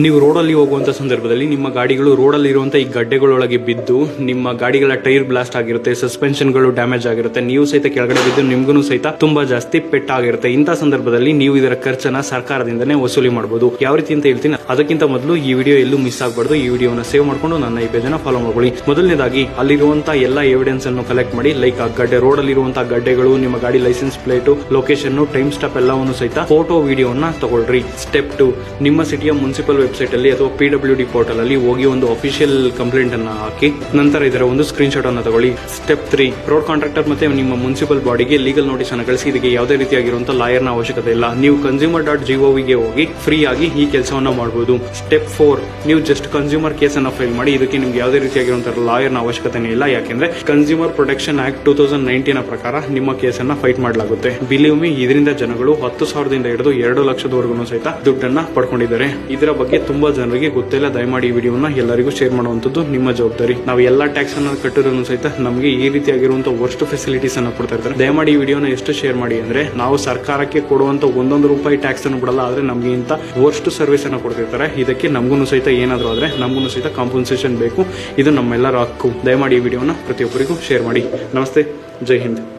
ನೀವು ರೋಡಲ್ಲಿ ಹೋಗುವಂತ ಸಂದರ್ಭದಲ್ಲಿ ನಿಮ್ಮ ಗಾಡಿಗಳು ರೋಡಲ್ಲಿ ಇರುವಂತಹ ಈ ಗಡ್ಡೆಗಳೊಳಗೆ ಬಿದ್ದು ನಿಮ್ಮ ಗಾಡಿಗಳ ಟೈರ್ ಬ್ಲಾಸ್ಟ್ ಆಗಿರುತ್ತೆ, ಸಸ್ಪೆನ್ಷನ್ಗಳು ಡ್ಯಾಮೇಜ್ ಆಗಿರುತ್ತೆ, ನೀವು ಸಹಿತ ಕೆಳಗಡೆ ಬಿದ್ದು ನಿಮ್ಗೂ ಸಹಿತ ತುಂಬಾ ಜಾಸ್ತಿ ಪೆಟ್ಟಾಗಿರುತ್ತೆ. ಇಂತಹ ಸಂದರ್ಭದಲ್ಲಿ ನೀವು ಇದರ ಖರ್ಚನ್ನ ಸರ್ಕಾರದಿಂದನೇ ವಸೂಲಿ ಮಾಡಬಹುದು. ಯಾವ ರೀತಿ ಅಂತ ಹೇಳ್ತೀನಿ. ಅದಕ್ಕಿಂತ ಮೊದಲು ಈ ವಿಡಿಯೋ ಎಲ್ಲೂ ಮಿಸ್ ಆಗಬಾರ್ದು. ಈ ವಿಡಿಯೋನ ಸೇವ್ ಮಾಡ್ಕೊಂಡು ನನ್ನ ಈ ಪೇಜ್ ಫಾಲೋ ಮಾಡ್ಕೊಳ್ಳಿ. ಮೊದಲನೇದಾಗಿ ಅಲ್ಲಿರುವಂತಹ ಎಲ್ಲ ಎವಿಡೆನ್ಸ್ ಅನ್ನು ಕಲೆಕ್ಟ್ ಮಾಡಿ. ಲೈಕ್ ಆ ಗಡ್ಡೆ, ರೋಡ್ ಅಲ್ಲಿ ಇರುವಂತಹ ಗಡ್ಡೆಗಳು, ನಿಮ್ಮ ಗಾಡಿ licence plate, location, time stop ಎಲ್ಲವನ್ನು ಸಹಿತ ಫೋಟೋ ವಿಡಿಯೋನ ತಗೊಳ್ರಿ. ಸ್ಟೆಪ್ 2, ನಿಮ್ಮ ಸಿಟಿಯ ಮುನ್ಸಿಪಲ್ ವೆಬ್ಸೈಟ್ ಅಲ್ಲಿ ಅಥವಾ PWD ಪೋರ್ಟಲ್ ಅಲ್ಲಿ ಹೋಗಿ ಒಂದು ಅಫಿಷಿಯಲ್ ಕಂಪ್ಲೇಂಟ್ ಅನ್ನ ಹಾಕಿ ನಂತರ ಇದರ ಒಂದು ಸ್ಕ್ರೀನ್ ಶಾಟ್ ಅನ್ನು ತಗೊಳ್ಳಿ. ಸ್ಟೆಪ್ 3, ರೋಡ್ ಕಾಂಟ್ರಾಕ್ಟರ್ ಮತ್ತೆ ನಿಮ್ಮ ಮುನ್ಸಿಪಲ್ ಬಾಡಿಗೆ ಲೀಗಲ್ ನೋಟಿಸ್ ಅನ್ನು ಕಳಿಸಿ. ಇದಕ್ಕೆ ಯಾವುದೇ ರೀತಿಯಾಗಿರುವಂತಹ ಲಾಯರ್ ನ ಅವಶ್ಯಕತೆ ಇಲ್ಲ. ನೀವು consumer.gov ಗೆ ಹೋಗಿ ಫ್ರೀ ಆಗಿ ಈ ಕೆಲಸವನ್ನ ಮಾಡಬಹುದು. ಸ್ಟೆಪ್ 4, ನೀವು ಜಸ್ಟ್ ಕನ್ಸ್ಯೂಮರ್ ಕೇಸ್ ಅನ್ನ ಫೈಲ್ ಮಾಡಿ. ಇದಕ್ಕೆ ನಿಮ್ಗೆ ಯಾವುದೇ ರೀತಿಯಾಗಿರುವಂತಹ ಲಾಯರ್ ನ ಅವಶ್ಯಕತೆ ಇಲ್ಲ. ಯಾಕೆಂದ್ರೆ ಕನ್ಸ್ಯೂಮರ್ ಪ್ರೊಟೆಕ್ಷನ್ ಆಕ್ಟ್ 2019 ಪ್ರಕಾರ ನಿಮ್ಮ ಕೇಸನ್ನ ಫೈಟ್ ಮಾಡಲಾಗುತ್ತೆ. ಬಿಲೀವ್ ಮಿ, ಇದರಿಂದ ಜನಗಳು 10,000ದಿಂದ ಹಿಡಿದು 2 ಲಕ್ಷದವರೆಗೂ ಸಹಿತ ದುಡ್ಡನ್ನ ಪಡ್ಕೊಂಡಿದ್ದಾರೆ. ಇದರ ಬಗ್ಗೆ ತುಂಬಾ ಜನರಿಗೆ ಗೊತ್ತಿಲ್ಲ. ದಯಮಾಡಿ ಈ ವಿಡಿಯೋನ ಎಲ್ಲರಿಗೂ ಶೇರ್ ಮಾಡುವಂತದ್ದು ನಿಮ್ಮ ಜವಾಬ್ದಾರಿ. ನಾವು ಎಲ್ಲಾ ಟ್ಯಾಕ್ಸ್ ಅನ್ನ ಕಟ್ಟಿರೋನು ಸಹಿತ ನಮಗೆ ಈ ರೀತಿಯಾಗಿರುವಂತಹ ವರ್ಸ್ಟ್ ಫೆಸಿಲಿಟೀಸ್ ಅನ್ನ ಕೊಡ್ತಾ ಇರ್ತಾರೆ. ದಯಮಾಡಿ ಈ ವಿಡಿಯೋನ ಎಷ್ಟು ಶೇರ್ ಮಾಡಿ ಅಂದ್ರೆ, ನಾವು ಸರ್ಕಾರಕ್ಕೆ ಕೊಡುವಂತ 1 ರೂಪಾಯಿ ಟ್ಯಾಕ್ಸ್ ಅನ್ನು ಬಿಡಲ್ಲ, ಆದ್ರೆ ನಮ್ಗೆ ಇಂತ ವರ್ಸ್ಟ್ ಸರ್ವಿಸ್ ಅನ್ನ ಕೊಡ್ತಿರ್ತಾರೆ. ಇದಕ್ಕೆ ನಮಗೂ ಸಹಿತ ಏನಾದ್ರು ಆದ್ರೆ ನಮಗೂ ಸಹಿತ ಕಾಂಪನ್ಸೇಷನ್ ಬೇಕು. ಇದು ನಮ್ಮೆಲ್ಲರ ಹಕ್ಕು. ದಯಮಾಡಿ ಈ ವಿಡಿಯೋನ ಪ್ರತಿಯೊಬ್ಬರಿಗೂ ಶೇರ್ ಮಾಡಿ. ನಮಸ್ತೆ, ಜೈ ಹಿಂದ್.